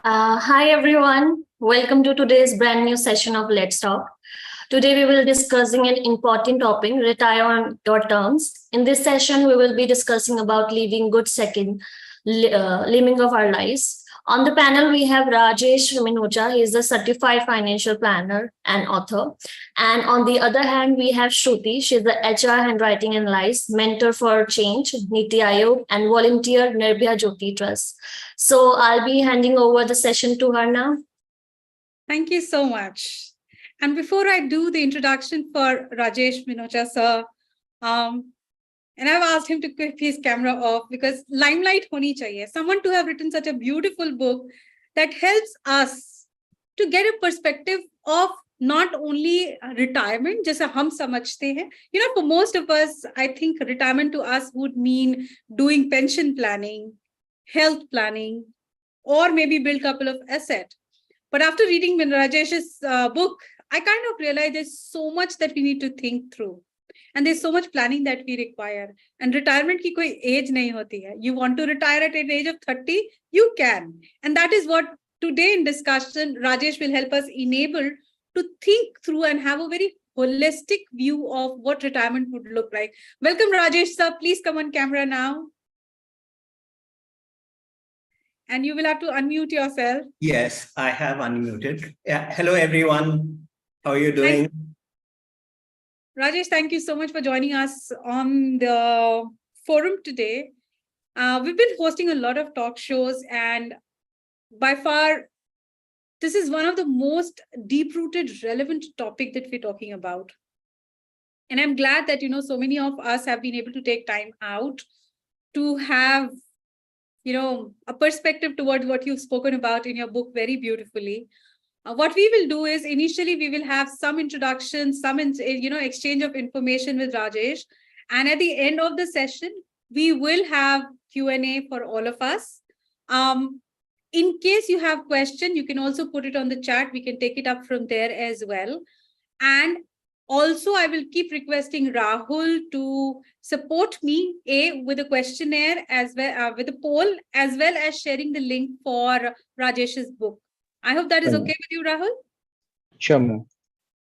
Hi everyone, welcome to today's brand new session of Let's Talk. Today we will be discussing an important topic, retire on your terms. In this session, we will be discussing about living good second living of our lives. On the panel, we have Rajesh Minocha. He is a certified financial planner and author. And on the other hand, we have Shruti. She's the HR handwriting and lies, mentor for change, Niti Ayog, and volunteer Nirbhaya Jyoti Trust. So I'll be handing over the session to her now. Thank you so much. And before I do the introduction for Rajesh Minocha sir, and I've asked him to keep his camera off because limelight honi chahiye. Someone to have written such a beautiful book that helps us to get a perspective of not only retirement, just hum samajhte hain. You know, for most of us, I think retirement to us would mean doing pension planning, health planning, or maybe build a couple of assets. But after reading Rajesh's book, I kind of realized there's so much that we need to think through. And there's so much planning that we require. And retirement ki koi age nahi hoti hai. You want to retire at an age of 30, you can. And that is what today in discussion, Rajesh will help us enable to think through and have a very holistic view of what retirement would look like. Welcome, Rajesh sir. Please come on camera now. And you will have to unmute yourself. Yes, I have unmuted. Yeah. Hello, everyone. How are you doing? Rajesh, thank you so much for joining us on the forum today. We've been hosting a lot of talk shows, and by far, this is one of the most deep-rooted, relevant topic that we're talking about. And I'm glad that, so many of us have been able to take time out to have, a perspective towards what you've spoken about in your book very beautifully. What we will do is initially we will have some introduction, some exchange of information with Rajesh, and at the end of the session we will have Q&A for all of us. In case you have question, you can also put it on the chat. We can take it up from there as well. And also, I will keep requesting Rahul to support me with a questionnaire as well with a poll, as well as sharing the link for Rajesh's book. I hope that is okay with you, Rahul. Sure, ma'am.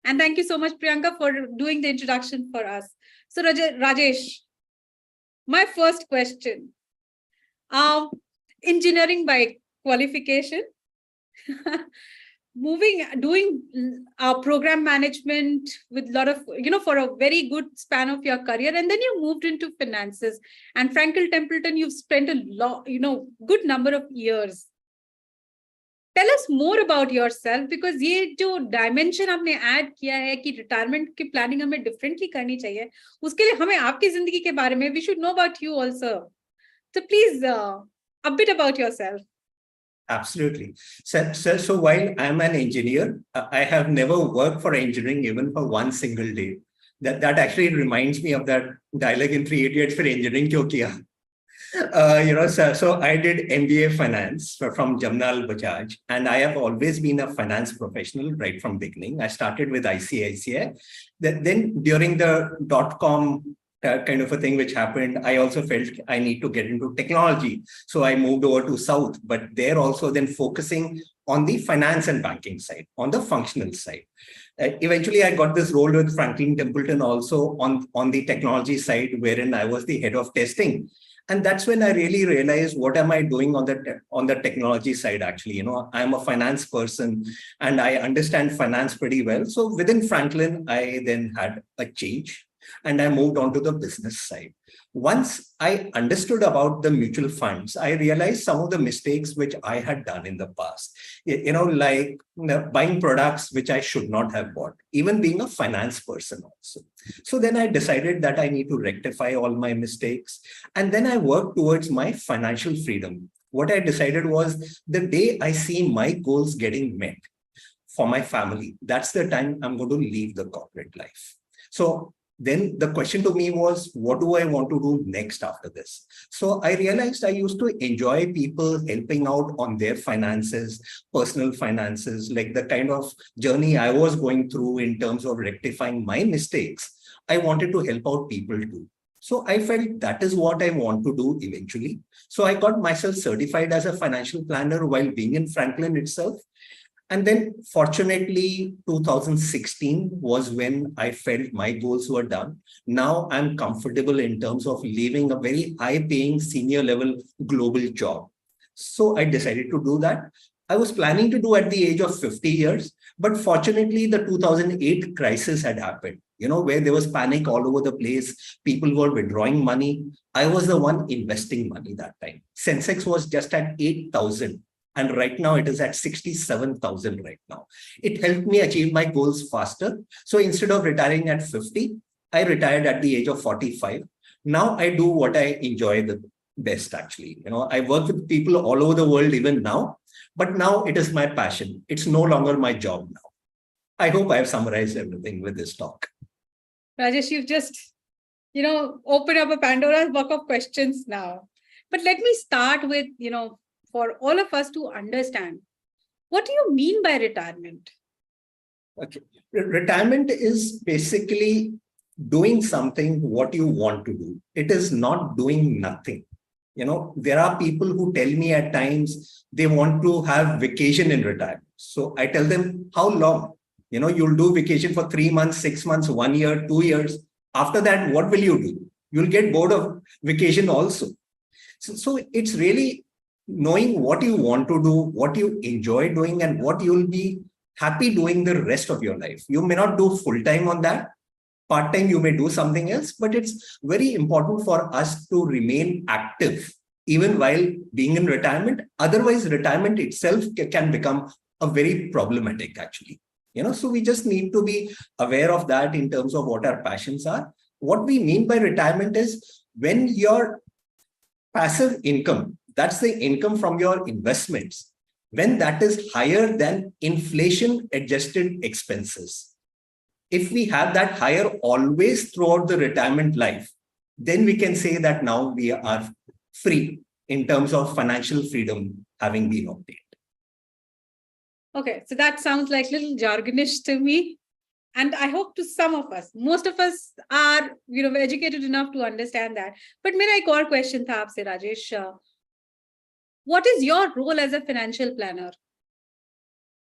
And thank you so much, Priyanka, for doing the introduction for us. So, Rajesh, my first question: engineering by qualification. Doing program management with a lot of, for a very good span of your career. And then you moved into finances. And Franklin Templeton, you've spent a lot, good number of years. Tell us more about yourself, because ये जो dimension आपने add किया है कि retirement की planning हमें differently करनी चाहिए, उसके लिए हमें आपकी जिंदगी के बारे में, we should know about you also. So please, a bit about yourself. Absolutely. So while I'm an engineer, I have never worked for engineering even for one single day. That actually reminds me of that dialogue in Three Idiots for engineering kyo kiya. So I did MBA finance from Jamnal Bajaj, and I have always been a finance professional right from beginning. I started with ICICI. Then during the .com kind of a thing which happened, I also felt I need to get into technology. So I moved over to South, but there also then focusing on the finance and banking side, on the functional side. Eventually, I got this role with Franklin Templeton also on the technology side, wherein I was the head of testing. And that's when I really realized, what am I doing on the technology side? Actually, I'm a finance person and I understand finance pretty well. So within Franklin, I then had a change. And I moved on to the business side. Once I understood about the mutual funds, I realized some of the mistakes which I had done in the past, like buying products which I should not have bought, even being a finance person also. So then I decided that I need to rectify all my mistakes. And then I worked towards my financial freedom. What I decided was, the day I see my goals getting met for my family, that's the time I'm going to leave the corporate life. So then the question to me was, what do I want to do next after this? So I realized I used to enjoy people helping out on their finances, personal finances, like the kind of journey I was going through in terms of rectifying my mistakes. I wanted to help out people too. So I felt that is what I want to do eventually. So I got myself certified as a financial planner while being in Franklin itself. And then fortunately, 2016 was when I felt my goals were done. Now I'm comfortable in terms of leaving a very high paying senior level global job. So I decided to do that. I was planning to do at the age of 50 years, but fortunately the 2008 crisis had happened, where there was panic all over the place. People were withdrawing money. I was the one investing money that time. Sensex was just at 8,000. And right now it is at 67,000 right now. It helped me achieve my goals faster. So instead of retiring at 50, I retired at the age of 45. Now I do what I enjoy the best, actually. I work with people all over the world even now, but now it is my passion. It's no longer my job now. I hope I have summarized everything with this talk. Rajesh, you've just, opened up a Pandora's box of questions now. But let me start with, for all of us to understand, what do you mean by retirement? Okay. Retirement is basically doing something what you want to do. It is not doing nothing. There are people who tell me at times they want to have vacation in retirement. So I tell them, how long? You'll do vacation for 3 months, 6 months, 1 year, 2 years. After that, what will you do? You'll get bored of vacation also. So it's really knowing what you want to do, what you enjoy doing, and what you'll be happy doing the rest of your life. You may not do full time on that. Part-time, you may do something else, but it's very important for us to remain active even while being in retirement. Otherwise, retirement itself can become a very problematic, actually. So we just need to be aware of that in terms of what our passions are. What we mean by retirement is when your passive income, that's the income from your investments, when that is higher than inflation adjusted expenses. If we have that higher always throughout the retirement life, then we can say that now we are free in terms of financial freedom having been obtained. Okay, so that sounds like little jargonish to me. And I hope to some of us, most of us are, educated enough to understand that. But मेरा एक और question था आपसे, Rajesh. What is your role as a financial planner?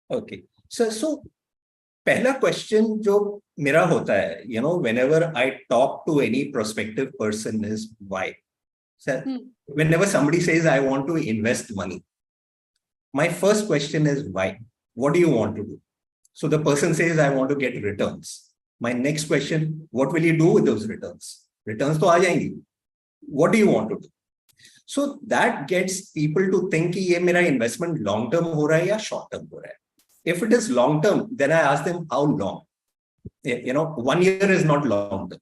Okay, so पहला question जो मेरा होता है, whenever I talk to any prospective person is why. So whenever somebody says I want to invest money, my first question is why? What do you want to do? So the person says, I want to get returns. My next question, what will you do with those returns? Returns to aa jayenge. What do you want to do? So that gets people to think कि ये मेरा investment long term हो रहा है या short term हो रहा है. If it is long term, then I ask them how long. 1 year is not long term.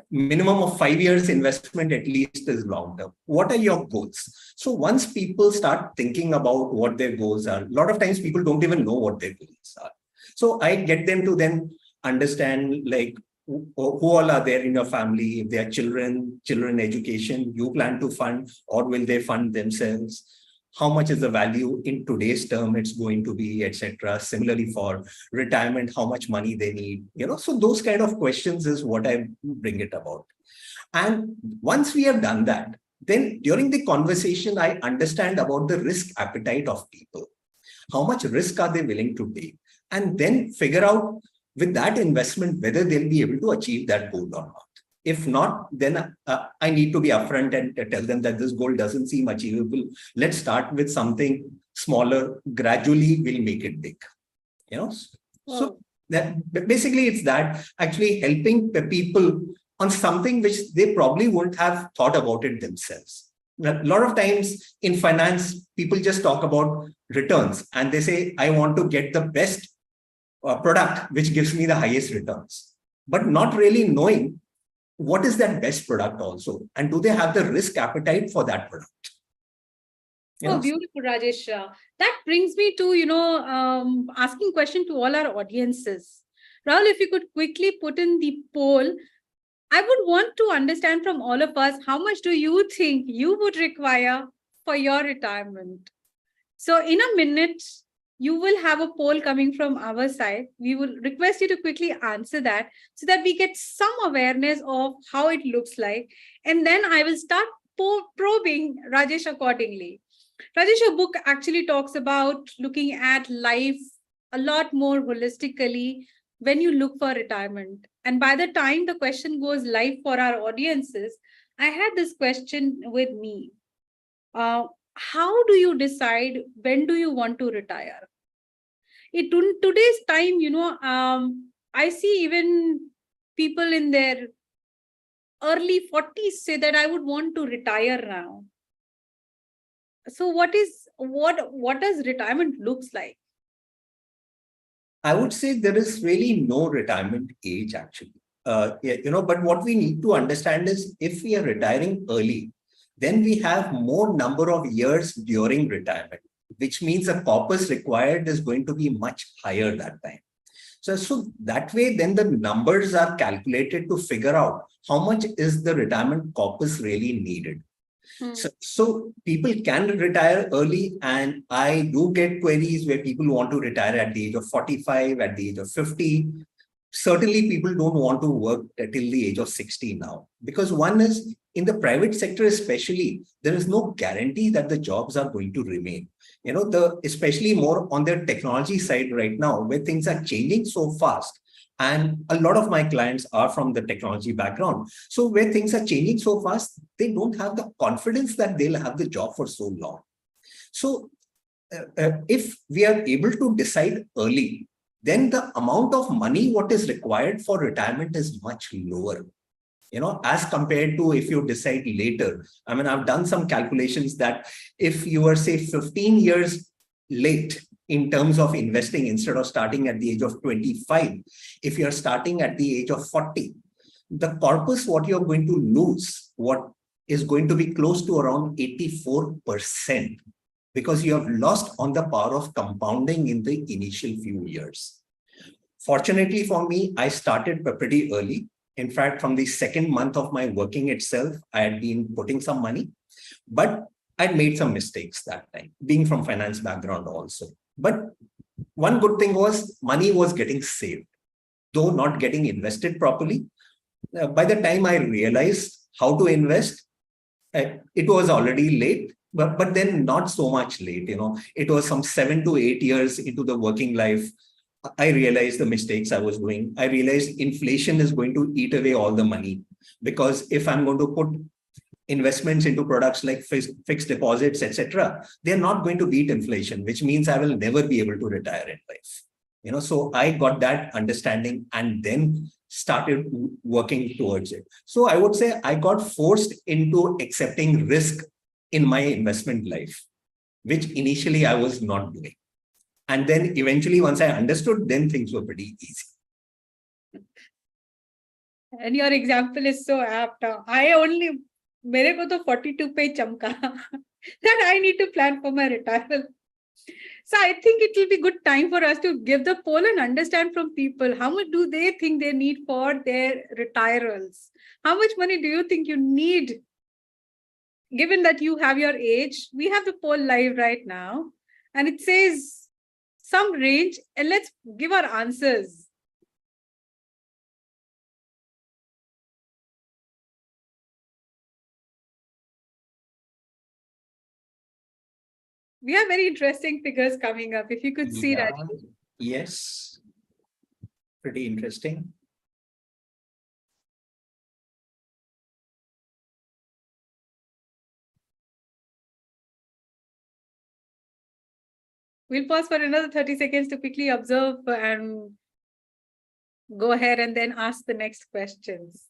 Minimum of 5 years investment at least is long term. What are your goals? So once people start thinking about what their goals are, a lot of times people don't even know what their goals are. So I get them to then understand like who all are there in your family, if they are children education, you plan to fund, or will they fund themselves? How much is the value in today's term it's going to be, etc. Similarly for retirement, how much money they need, so those kind of questions is what I bring it about. And once we have done that, then during the conversation, I understand about the risk appetite of people. How much risk are they willing to take? And then figure out with that investment, whether they'll be able to achieve that goal or not. If not, then I need to be upfront and tell them that this goal doesn't seem achievable. Let's start with something smaller. Gradually, we'll make it big. So that basically it's that actually helping the people on something which they probably wouldn't have thought about it themselves. A lot of times in finance, people just talk about returns and they say, I want to get the best product which gives me the highest returns, but not really knowing what is that best product also, and do they have the risk appetite for that product? Beautiful, Rajesh. That brings me to asking question to all our audiences. Rahul, if you could quickly put in the poll, I would want to understand from all of us, how much do you think you would require for your retirement? So in a minute, you will have a poll coming from our side. We will request you to quickly answer that so that we get some awareness of how it looks like. And then I will start probing Rajesh accordingly. Rajesh, your book actually talks about looking at life a lot more holistically when you look for retirement. And by the time the question goes live for our audiences, I had this question with me. How do you decide when do you want to retire? In today's time, I see even people in their early 40s say that I would want to retire now. So what does retirement looks like? I would say there is really no retirement age actually. But what we need to understand is if we are retiring early, then we have more number of years during retirement, which means the corpus required is going to be much higher that time. So that way, then the numbers are calculated to figure out how much is the retirement corpus really needed. So people can retire early, and I do get queries where people want to retire at the age of 45, at the age of 50. Certainly, people don't want to work till the age of 60 now, because one is in the private sector, especially, there is no guarantee that the jobs are going to remain. Especially more on the technology side right now, where things are changing so fast. And a lot of my clients are from the technology background. So where things are changing so fast, they don't have the confidence that they'll have the job for so long. So if we are able to decide early, then the amount of money what is required for retirement is much lower, as compared to if you decide later. I mean, I've done some calculations that if you were, say, 15 years late in terms of investing, instead of starting at the age of 25, if you're starting at the age of 40, the corpus what you're going to lose, what is going to be close to around 84%, because you have lost on the power of compounding in the initial few years. Fortunately for me, I started pretty early. In fact, from the second month of my working itself, I had been putting some money, but I'd made some mistakes that time, being from finance background also. But one good thing was money was getting saved, though not getting invested properly. By the time I realized how to invest, it was already late, but then not so much late. It was some 7 to 8 years into the working life. I realized the mistakes I was doing. I realized inflation is going to eat away all the money, because if I'm going to put investments into products like fixed deposits, etc., they're not going to beat inflation, which means I will never be able to retire in life. So I got that understanding and then started working towards it. So I would say I got forced into accepting risk in my investment life, which initially I was not doing. And then eventually, once I understood, then things were pretty easy. And your example is so apt. मेरे को तो 42 पे चमका that I need to plan for my retirement. So I think it will be good time for us to give the poll and understand from people how much do they think they need for their retirals. How much money do you think you need? Given that you have your age, we have the poll live right now, and it says some range, and let's give our answers. We have very interesting figures coming up. If you could see that. Yes. Pretty interesting. We'll pause for another 30 seconds to quickly observe and go ahead and then ask the next questions.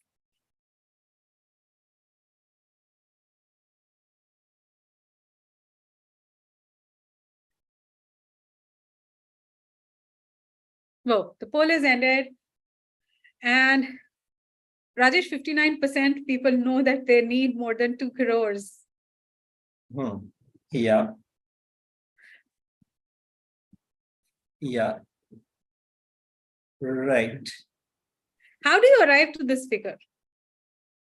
Well, the poll is ended. And Rajesh, 59% people know that they need more than 2 crores. Yeah. Yeah. Right. How do you arrive to this figure?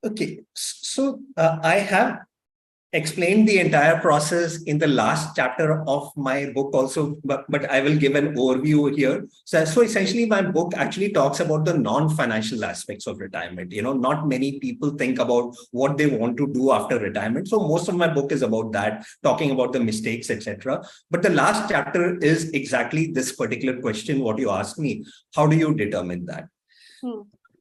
Okay. So I have explained the entire process in the last chapter of my book also, but I will give an overview here. So essentially my book actually talks about the non-financial aspects of retirement. Not many people think about what they want to do after retirement. So most of my book is about that, talking about the mistakes, etc. But the last chapter is exactly this particular question, what you asked me, how do you determine that?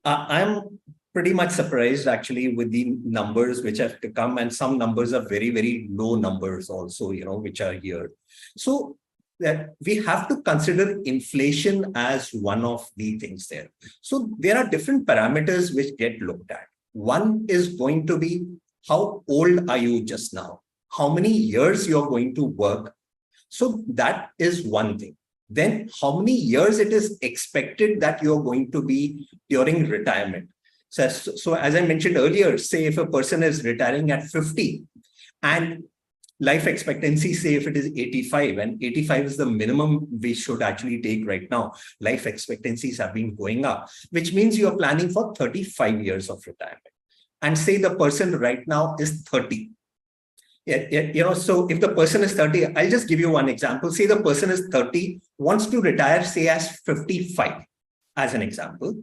I'm pretty much surprised actually with the numbers which have to come, and some numbers are very, very low numbers also, which are here. So that we have to consider inflation as one of the things there. So there are different parameters which get looked at. One is going to be how old are you just now? How many years you're going to work? So that is one thing. Then how many years it is expected that you're going to be during retirement. So as I mentioned earlier, say if a person is retiring at 50 and life expectancy, say if it is 85, and 85 is the minimum we should actually take right now. Life expectancies have been going up, which means you're planning for 35 years of retirement. And say the person right now is 30. So if the person is 30, I'll just give you one example. Say the person is 30, wants to retire, say as 55, as an example,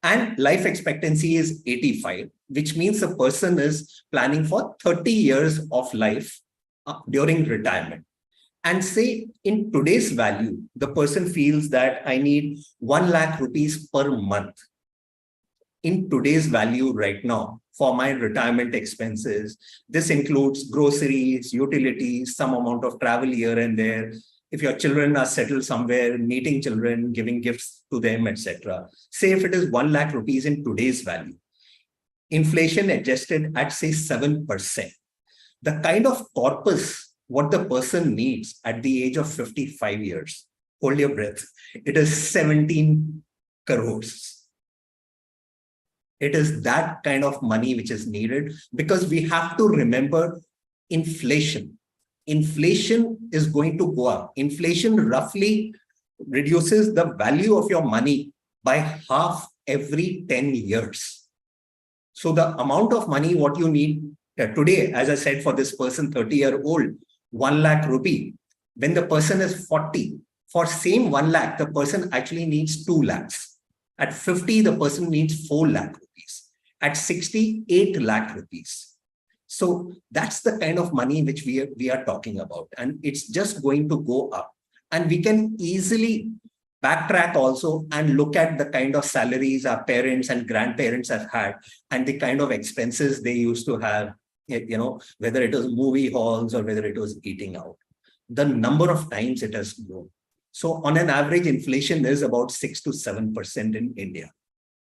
and life expectancy is 85, which means the person is planning for 30 years of life during retirement. And say in today's value, the person feels that I need 1 lakh rupees per month in today's value right now for my retirement expenses. This includes groceries, utilities, some amount of travel here and there. If your children are settled somewhere, meeting children, giving gifts to them, etc. Say if it is 1 lakh rupees in today's value, inflation adjusted at say 7%. The kind of corpus, what the person needs at the age of 55 years, hold your breath, it is 17 crores. It is that kind of money which is needed, because we have to remember inflation. Inflation is going to go up. Inflation roughly reduces the value of your money by half every 10 years. So the amount of money what you need today, as I said, for this person 30-year-old, 1 lakh rupee. When the person is 40, for same 1 lakh, the person actually needs 2 lakhs. At 50, the person needs 4 lakh rupees. At 60, 8 lakh rupees. So that's the kind of money which we are talking about. And it's just going to go up. And we can easily backtrack also and look at the kind of salaries our parents and grandparents have had and the kind of expenses they used to have, whether it was movie halls or whether it was eating out. The number of times it has grown. So on an average, inflation is about 6 to 7% in India.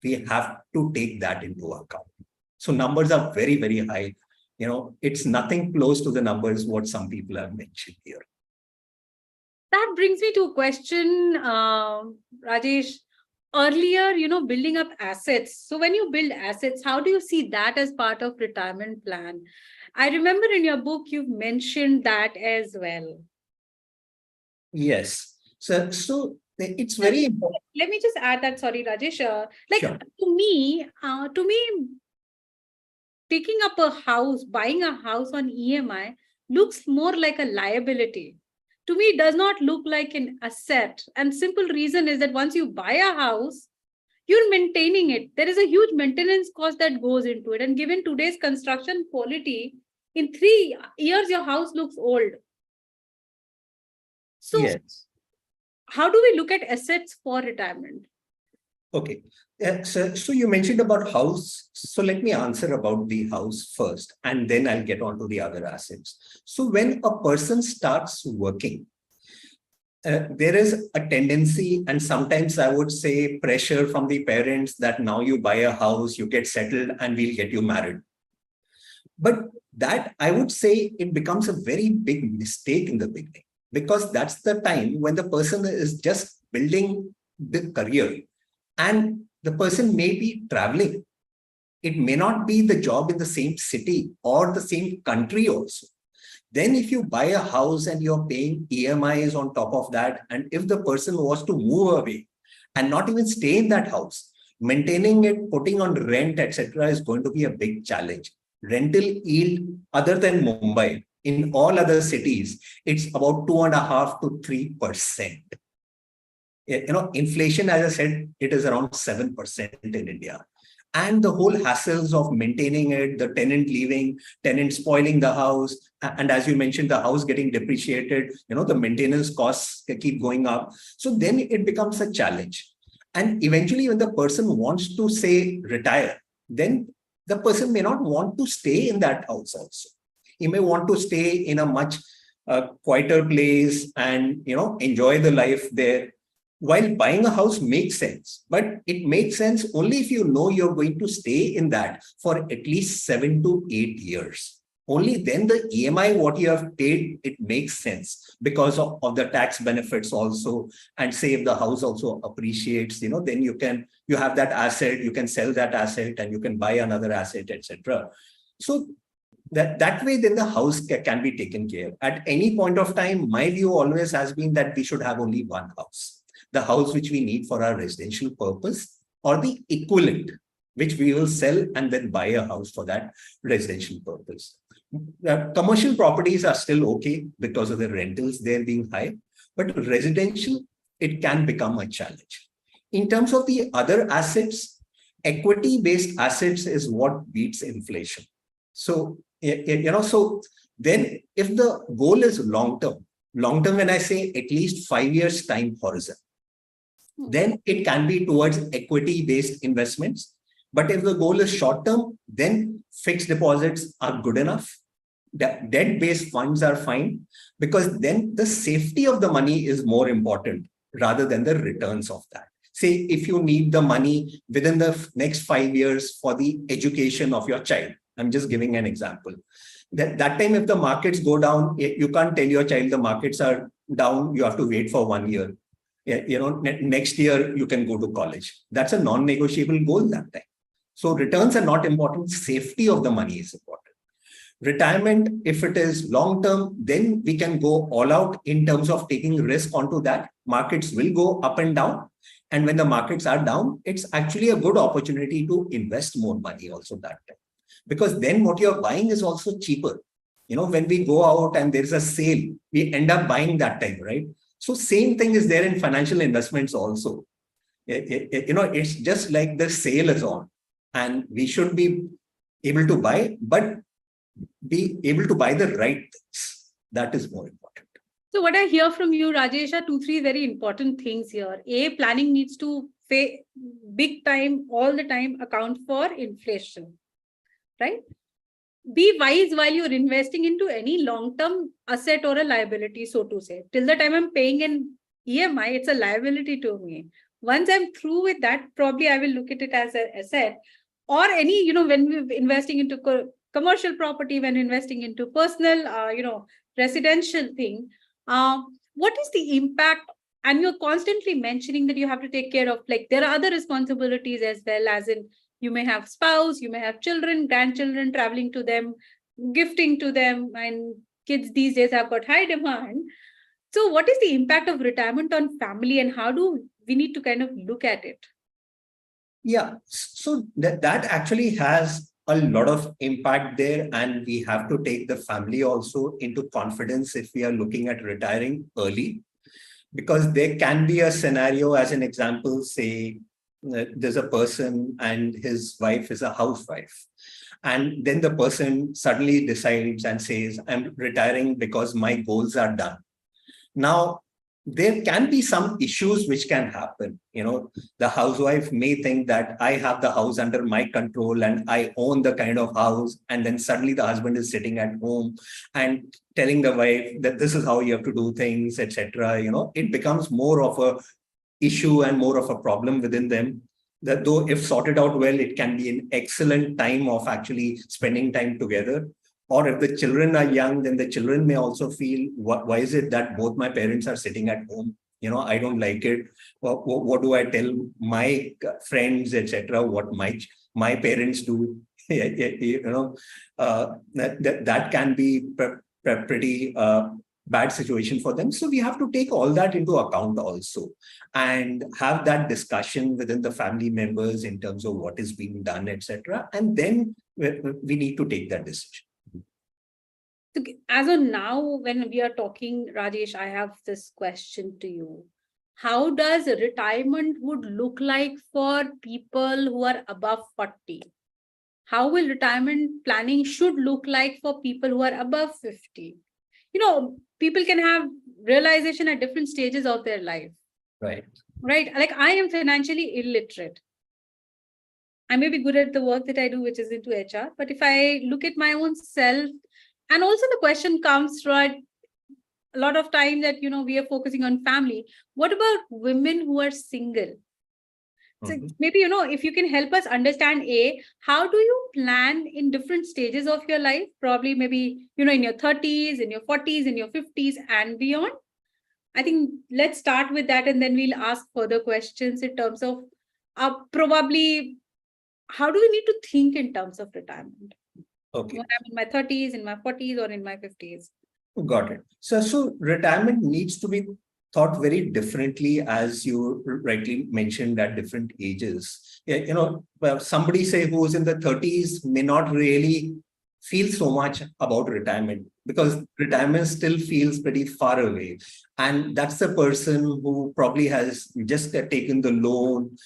We have to take that into account. So numbers are very, very high. It's nothing close to the numbers what some people have mentioned here. That brings me to a question, Rajesh. Earlier, building up assets. So when you build assets, how do you see that as part of retirement plan? I remember in your book, you've mentioned that as well. Yes. So it's very important. Let me just add that, sorry, Rajesh. Sure. To me, taking up a house, buying a house on EMI looks more like a liability. To me, it does not look like an asset. And simple reason is that once you buy a house, you're maintaining it. There is a huge maintenance cost that goes into it. And given today's construction quality, in 3 years, your house looks old. So yes. How do we look at assets for retirement? Okay. So you mentioned about house. So let me answer about the house first, and then I'll get on to the other assets. So when a person starts working, there is a tendency, and sometimes I would say pressure from the parents that now you buy a house, you get settled, and we'll get you married. But that, I would say, it becomes a very big mistake in the beginning, because that's the time when the person is just building the career. And the person may be traveling. It may not be the job in the same city or the same country also. Then if you buy a house and you're paying EMIs on top of that, and if the person was to move away and not even stay in that house, maintaining it, putting on rent, etc., is going to be a big challenge. rental yield other than Mumbai, in all other cities, it's about 2.5 to 3%. Inflation, as I said, it is around 7% in India. And the whole hassles of maintaining it, the tenant leaving, tenant spoiling the house, and as you mentioned, the house getting depreciated, the maintenance costs keep going up. So then it becomes a challenge. And eventually, when the person wants to say retire, then the person may not want to stay in that house also. He may want to stay in a much quieter place and enjoy the life there. While buying a house makes sense, but it makes sense only if you know you're going to stay in that for at least 7 to 8 years. Only then the EMI, what you have paid, it makes sense because of the tax benefits also. And say if the house also appreciates, then you have that asset, you can sell that asset and you can buy another asset, etc. So that way, then the house can be taken care of. At any point of time, my view always has been that we should have only one house. The house which we need for our residential purpose, or the equivalent, which we will sell and then buy a house for that residential purpose. Commercial properties are still okay because of the rentals there being high, but residential, it can become a challenge. In terms of the other assets, equity-based assets is what beats inflation. So, so then if the goal is long-term when I say at least 5 years time horizon, then it can be towards equity-based investments. But if the goal is short-term, then fixed deposits are good enough. Debt-based funds are fine, because then the safety of the money is more important rather than the returns of that. Say, if you need the money within the next 5 years for the education of your child, I'm just giving an example. That time, if the markets go down, you can't tell your child the markets are down, you have to wait for 1 year. Next year you can go to college. That's a non-negotiable goal that time. So returns are not important. Safety of the money is important. Retirement, if it is long-term, then we can go all out in terms of taking risk onto that. Markets will go up and down. And when the markets are down, it's actually a good opportunity to invest more money also that time. Because then what you're buying is also cheaper. When we go out and there's a sale, we end up buying that time, right? So same thing is there in financial investments also. It's just like the sale is on, and we should be able to buy, but be able to buy the right things. That is more important. So what I hear from you, Rajesh, are 2-3 very important things here. A, planning needs to pay big time, all the time, account for inflation, right? Be wise while you're investing into any long-term asset or a liability, so to say. Till the time I'm paying an EMI, it's a liability to me. Once I'm through with that, probably I will look at it as an asset. Or any, when we're investing into commercial property, when investing into personal, residential thing, what is the impact? And you're constantly mentioning that you have to take care of, like, there are other responsibilities as well, as in you may have spouse, you may have children, grandchildren, traveling to them, gifting to them, and kids these days have got high demand. So what is the impact of retirement on family, and how do we need to kind of look at it? Yeah, so that actually has a lot of impact there, and we have to take the family also into confidence if we are looking at retiring early, because there can be a scenario, as an example, say there's a person and his wife is a housewife, and then the person suddenly decides and says, I'm retiring because my goals are done. Now, there can be some issues which can happen. The housewife may think that I have the house under my control and I own the kind of house. And then suddenly the husband is sitting at home and telling the wife that this is how you have to do things, etc. It becomes more of a issue and more of a problem within them. That though if sorted out well, it can be an excellent time of actually spending time together. Or if the children are young, then the children may also feel, why is it that both my parents are sitting at home? I don't like it. What do I tell my friends, etc.? What my parents do? That can be pretty bad situation for them. So we have to take all that into account also and have that discussion within the family members in terms of what is being done, etc. And then we need to take that decision. So as of now, when we are talking, Rajesh, I have this question to you. How does retirement would look like for people who are above 40? How will retirement planning should look like for people who are above 50? People can have realization at different stages of their life. Right. Right. Like I am financially illiterate. I may be good at the work that I do, which is into HR, but if I look at my own self, and also the question comes, right, a lot of time that, we are focusing on family. What about women who are single? So maybe, if you can help us understand, how do you plan in different stages of your life? Probably maybe, in your 30s, in your 40s, in your 50s and beyond. I think let's start with that, and then we'll ask further questions in terms of probably how do we need to think in terms of retirement? Okay. When I'm in my 30s, in my 40s, or in my 50s. Got it. So retirement needs to be thought very differently, as you rightly mentioned, at different ages. Somebody say who's in the 30s may not really feel so much about retirement because retirement still feels pretty far away. And that's the person who probably has just taken the loan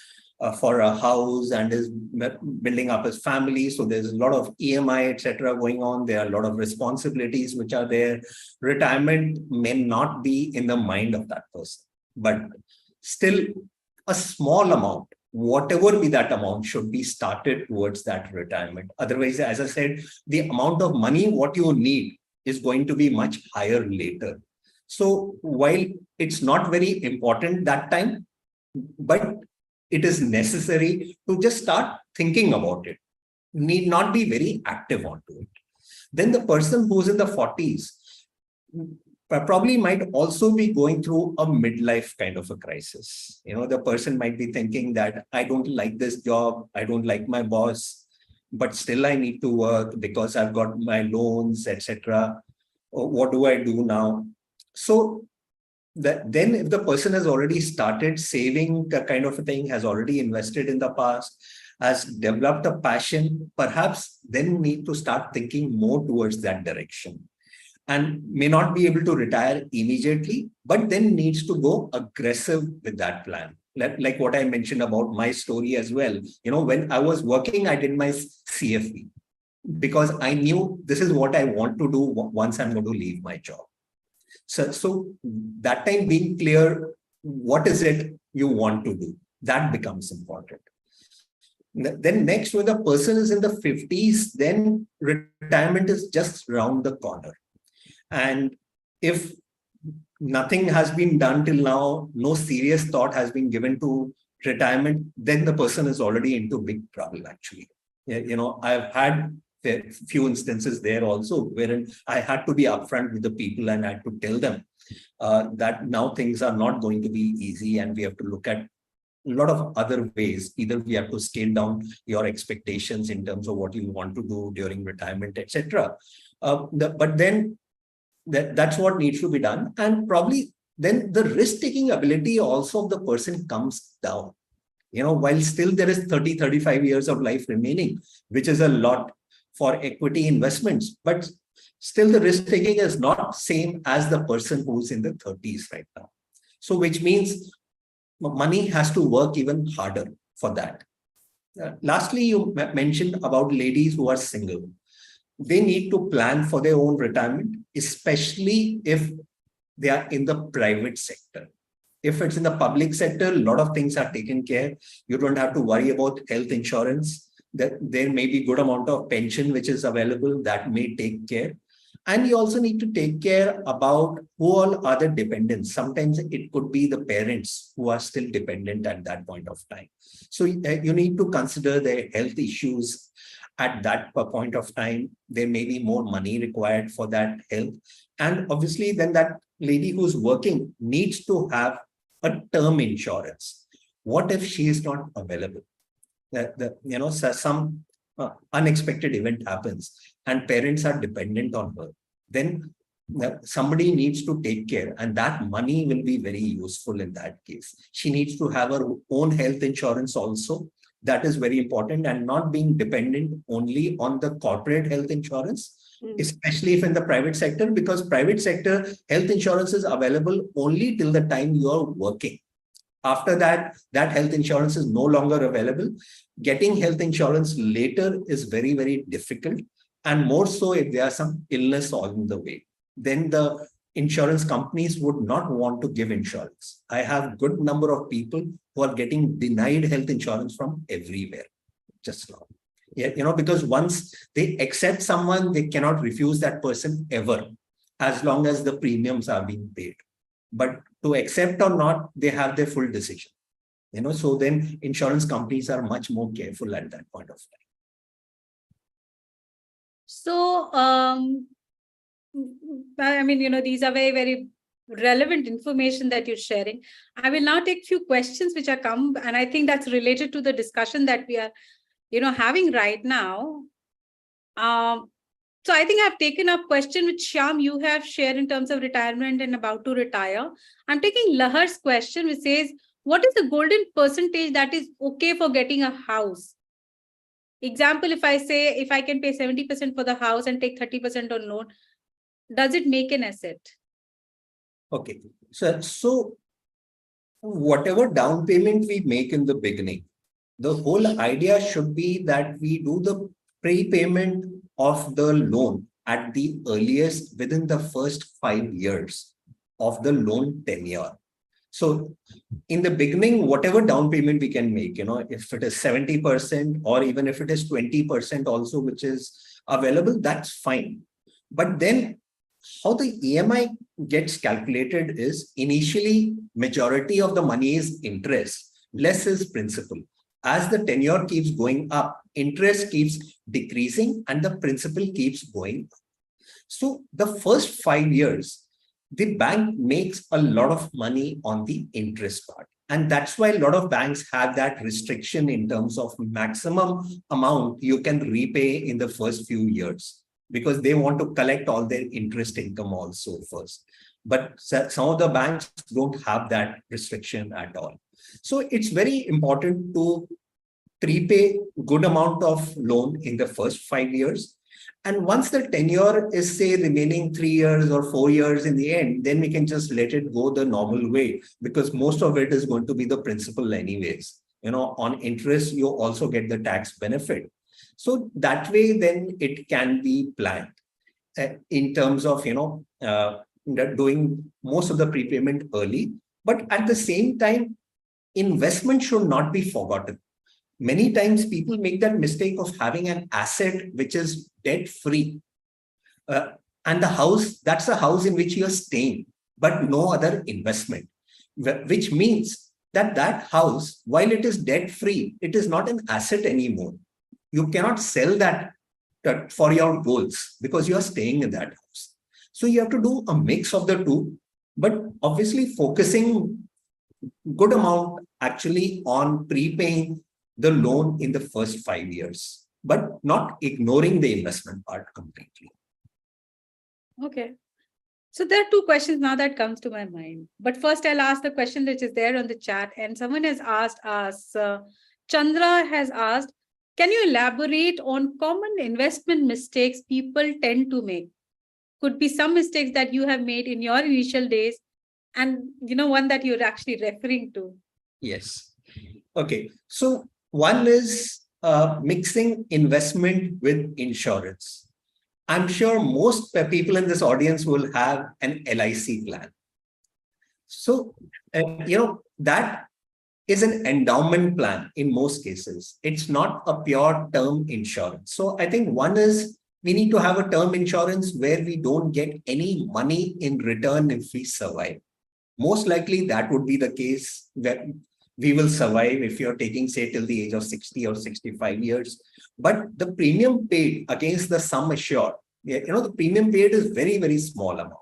for a house and is building up his family. So there's a lot of EMI, etc. going on. There are a lot of responsibilities which are there. Retirement may not be in the mind of that person, but still a small amount, whatever be that amount, should be started towards that retirement. Otherwise, as I said, the amount of money what you need is going to be much higher later. So while it's not very important that time, but it is necessary to just start thinking about it. Need not be very active onto it. Then the person who's in the 40s probably might also be going through a midlife kind of a crisis. The person might be thinking that I don't like this job, I don't like my boss, but still I need to work because I've got my loans, etc. What do I do now? So then if the person has already started saving, the kind of a thing, has already invested in the past, has developed a passion, perhaps then need to start thinking more towards that direction and may not be able to retire immediately, but then needs to go aggressive with that plan. Like what I mentioned about my story as well. When I was working, I did my CFP because I knew this is what I want to do once I'm going to leave my job. So that time being clear, what is it you want to do? That becomes important. Then next, when the person is in the 50s, then retirement is just round the corner. And if nothing has been done till now, no serious thought has been given to retirement, then the person is already into big trouble, actually. I've had a few instances there also wherein I had to be upfront with the people and I had to tell them that now things are not going to be easy and we have to look at a lot of other ways. Either we have to scale down your expectations in terms of what you want to do during retirement, etc. But then that's what needs to be done. And probably then the risk-taking ability also of the person comes down. While still there is 30, 35 years of life remaining, which is a lot for equity investments, but still the risk taking is not same as the person who's in the 30s right now. So which means money has to work even harder for that. Lastly, you mentioned about ladies who are single. They need to plan for their own retirement, especially if they are in the private sector. If it's in the public sector, a lot of things are taken care. You don't have to worry about health insurance. That there may be good amount of pension which is available that may take care. And you also need to take care about who all are the dependents. Sometimes it could be the parents who are still dependent at that point of time. So you need to consider their health issues at that point of time. There may be more money required for that health. And obviously then that lady who's working needs to have a term insurance. What if she is not available? Some unexpected event happens and parents are dependent on her, then somebody needs to take care, and that money will be very useful in that case. She needs to have her own health insurance also. That is very important, and not being dependent only on the corporate health insurance, especially if in the private sector, because private sector health insurance is available only till the time you are working. After that, that health insurance is no longer available. Getting health insurance later is very, very difficult. And more so if there are some illness along the way, then the insurance companies would not want to give insurance. I have good number of people who are getting denied health insurance from everywhere just now. Yeah, because once they accept someone, they cannot refuse that person ever, as long as the premiums are being paid. But to accept or not, they have their full decision. So then insurance companies are much more careful at that point of time. So, I mean, these are very, very relevant information that you're sharing. I will now take a few questions which are come, and I think that's related to the discussion that we are, having right now. So I think I've taken up question which Shyam, you have shared in terms of retirement and about to retire. I'm taking Lahar's question, which says, what is the golden percentage that is okay for getting a house? Example, if I say, if I can pay 70% for the house and take 30% on loan, does it make an asset? Okay. So whatever down payment we make in the beginning, the whole idea should be that we do the prepayment of the loan at the earliest within the first 5 years of the loan tenure. So in the beginning, whatever down payment we can make, if it is 70% or even if it is 20% also, which is available, that's fine. But then how the EMI gets calculated is initially majority of the money is interest, less is principal. As the tenure keeps going up, interest keeps decreasing and the principal keeps going up. So the first 5 years, the bank makes a lot of money on the interest part. And that's why a lot of banks have that restriction in terms of maximum amount you can repay in the first few years, because they want to collect all their interest income also first. But some of the banks don't have that restriction at all. So it's very important to prepay good amount of loan in the first 5 years. And once the tenure is, say, remaining 3 years or 4 years in the end, then we can just let it go the normal way, because most of it is going to be the principal anyways. On interest, you also get the tax benefit. So that way, then it can be planned in terms of, doing most of the prepayment early. But at the same time, investment should not be forgotten. Many times people make that mistake of having an asset which is debt free. And the house, that's a house in which you're staying, but no other investment, which means that that house, while it is debt free, it is not an asset anymore. You cannot sell that for your goals because you are staying in that house. So you have to do a mix of the two, but obviously focusing good amount actually on prepaying the loan in the first 5 years, but not ignoring the investment part completely. Okay. So there are two questions now that comes to my mind. But first I'll ask the question which is there on the chat. And someone has asked us, Chandra has asked, can you elaborate on common investment mistakes people tend to make? Could be some mistakes that you have made in your initial days and, one that you're actually referring to. Yes. Okay. So one is mixing investment with insurance. I'm sure most people in this audience will have an LIC plan. So, that is an endowment plan in most cases. It's not a pure term insurance. So I think one is we need to have a term insurance where we don't get any money in return if we survive. Most likely that would be the case that we will survive if you're taking, say, till the age of 60 or 65 years. But the premium paid against the sum assured, the premium paid is very, very small amount.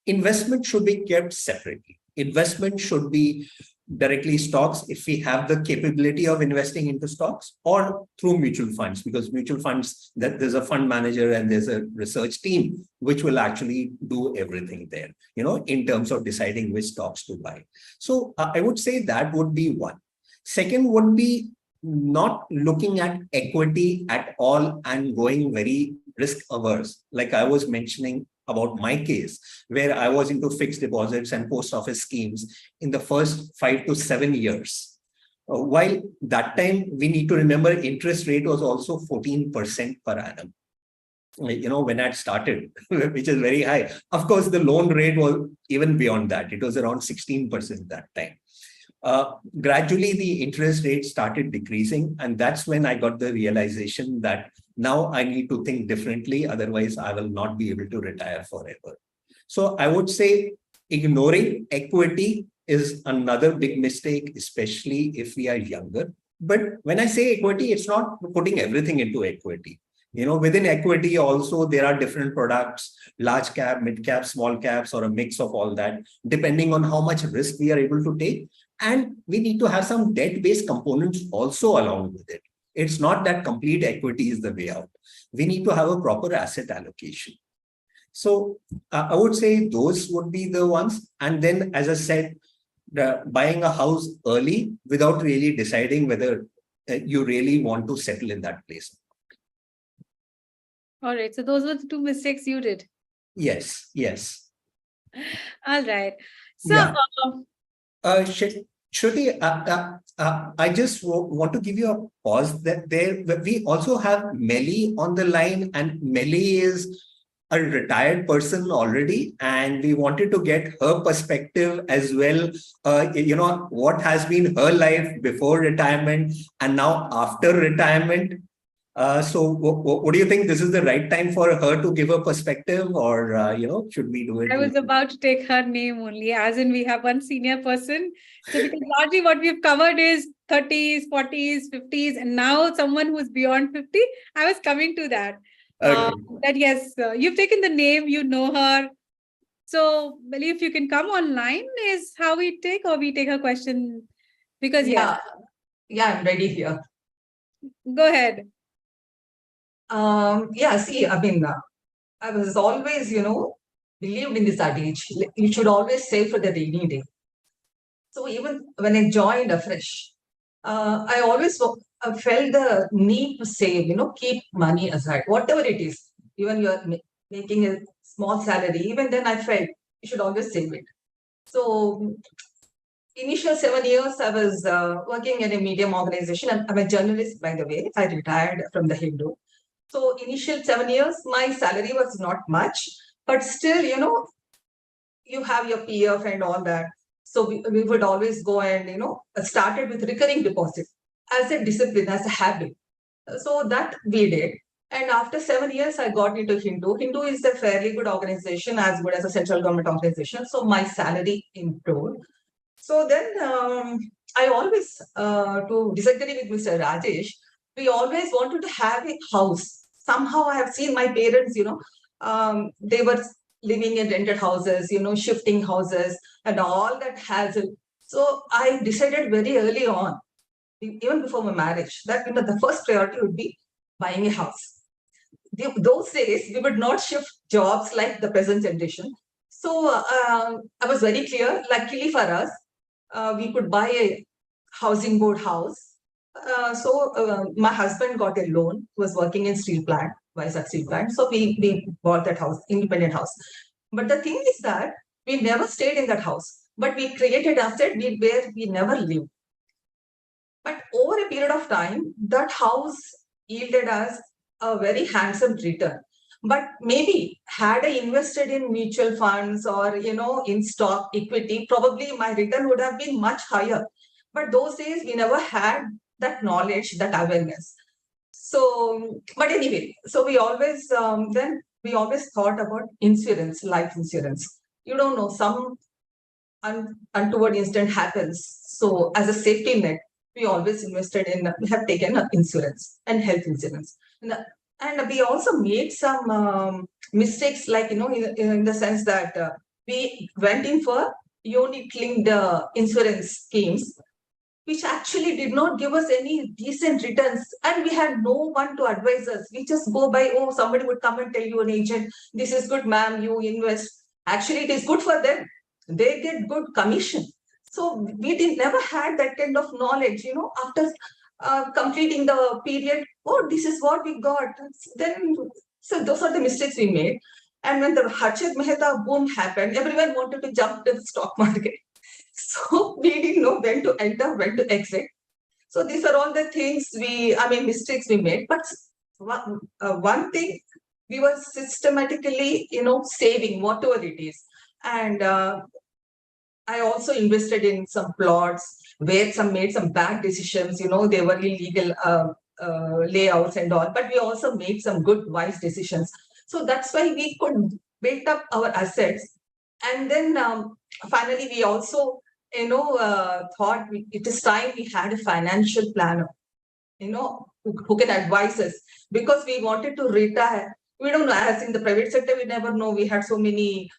Investment should be kept separately. Investment should be directly stocks if we have the capability of investing into stocks, or through mutual funds, because mutual funds, that there's a fund manager and there's a research team which will actually do everything there, in terms of deciding which stocks to buy. So I would say that would be one. Second would be not looking at equity at all and going very risk averse. Like I was mentioning about my case, where I was into fixed deposits and post office schemes in the first 5 to 7 years. While that time, we need to remember interest rate was also 14% per annum. When I started, which is very high. Of course, the loan rate was even beyond that. It was around 16% that time. Gradually, the interest rate started decreasing. And that's when I got the realization that now I need to think differently. Otherwise, I will not be able to retire forever. So I would say ignoring equity is another big mistake, especially if we are younger. But when I say equity, it's not putting everything into equity. Within equity also, there are different products, large cap, mid cap, small caps, or a mix of all that, depending on how much risk we are able to take. And we need to have some debt-based components also along with it. It's not that complete equity is the way out. We need to have a proper asset allocation. So I would say those would be the ones. And then, as I said, buying a house early without really deciding whether you really want to settle in that place. All right. So those were the two mistakes you did. Yes. All right. So, Yeah. Shruti, I just want to give you a pause that we also have Melly on the line, and Melly is a retired person already, and we wanted to get her perspective as well. What has been her life before retirement and now after retirement. So what do you think? This is the right time for her to give a perspective, or, should we do it? I was about to take her name only, as in we have one senior person. So because largely what we've covered is 30s, 40s, 50s, and now someone who's beyond 50. I was coming to that. Okay. That yes, you've taken the name, you know her. So, Melly, if you can come online, is how we take her question. Because Yeah, I'm ready here. Go ahead. See, I mean, I was always, believed in this adage. You should always save for the rainy day. So even when I joined afresh, I always felt the need to save, keep money aside, whatever it is. Even you're making a small salary, even then I felt you should always save it. So initial 7 years, I was working in a medium organization. I'm a journalist, by the way. I retired from the Hindu. So initial 7 years, my salary was not much, but still, you have your PF and all that. So we would always go and, started with recurring deposit as a discipline, as a habit. So that we did. And after 7 years, I got into Hindu. Hindu is a fairly good organization, as good as a central government organization. So my salary improved. So then I always, to disagree with Mr. Rajesh, we always wanted to have a house. Somehow I have seen my parents, they were living in rented houses, shifting houses and all that hassle. So I decided very early on, even before my marriage, that the first priority would be buying a house. Those days, we would not shift jobs like the present generation. So I was very clear, luckily for us, we could buy a housing board house. So my husband got a loan, was working in steel plant, Vizag steel plant. So we bought that house, independent house. But the thing is that we never stayed in that house, but we created asset where we never lived. But over a period of time, that house yielded us a very handsome return. But maybe had I invested in mutual funds or, in stock equity, probably my return would have been much higher. But those days we never had that knowledge, that awareness. So, but anyway, so we always, then we always thought about insurance, life insurance. You don't know, some untoward incident happens. So as a safety net, we always invested in, we have taken insurance and health insurance. And we also made some mistakes, like, in the sense that we went in for unit-linked insurance schemes, which actually did not give us any decent returns. And we had no one to advise us. We just go by, oh, somebody would come and tell you, an agent, this is good, ma'am, you invest. Actually, it is good for them. They get good commission. So we never had that kind of knowledge, after completing the period, oh, this is what we got. Then, so those are the mistakes we made. And when the Harshad Mehta boom happened, everyone wanted to jump to the stock market. So we didn't know when to enter, when to exit. So these are all the things mistakes we made. But one thing, we were systematically, saving whatever it is. And I also invested in some plots where some made some bad decisions, they were illegal layouts and all, but we also made some good, wise decisions. So that's why we could build up our assets. And then finally, we also, thought it is time we had a financial planner, who can advise us, because we wanted to retire. We don't know, as in the private sector, we never know. We had so many,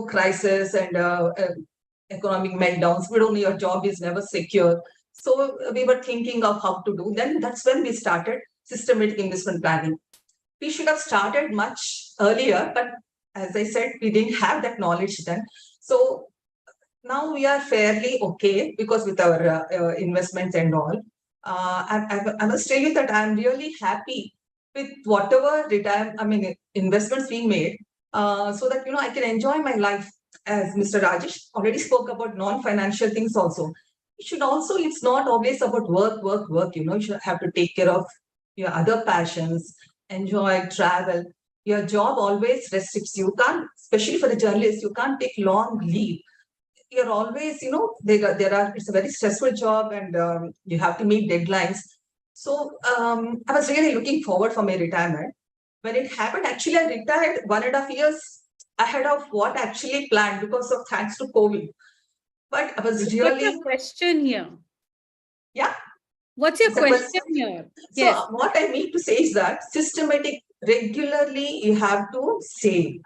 crisis and economic meltdowns. We don't know, your job is never secure. So we were thinking of how to do. Then that's when we started systematic investment planning. We should have started much earlier, but as I said, we didn't have that knowledge then. So now we are fairly okay, because with our investments and all, I must tell you that I'm really happy with whatever investments we made, so that, I can enjoy my life. As Mr. Rajesh already spoke about non-financial things also. It's not always about work. You should have to take care of your other passions, enjoy, travel. Your job always restricts you. Can't, especially for the journalists, you can't take long leave. You're always, it's a very stressful job, and you have to meet deadlines. So I was really looking forward for my retirement. When it happened, actually, I retired 1.5 years ahead of what actually planned, because of thanks to COVID. But I was really. What's your question here? Yeah. What's your question here? So yes. What I mean to say is that systematic, regularly, you have to save.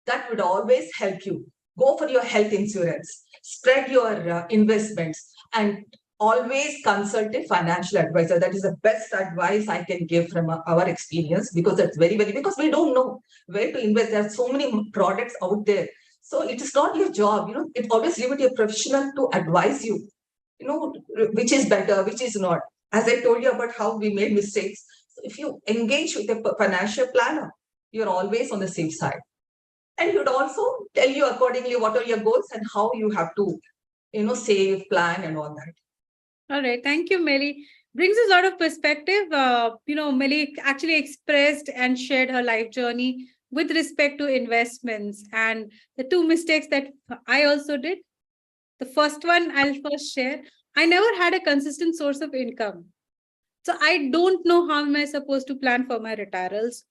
That would always help you. Go for your health insurance, spread your investments, and always consult a financial advisor. That is the best advice I can give from our experience, because that's very, very, because we don't know where to invest. There are so many products out there. So it is not your job, it always leave it to a professional to advise you, which is better, which is not. As I told you about how we made mistakes. So if you engage with a financial planner, you're always on the safe side. And he would also tell you accordingly what are your goals and how you have to, save, plan, and all that. All right. Thank you, Melly. Brings us out of perspective. Melly actually expressed and shared her life journey with respect to investments, and the two mistakes that I also did. The first one I'll first share. I never had a consistent source of income. So I don't know how am I supposed to plan for my retirals,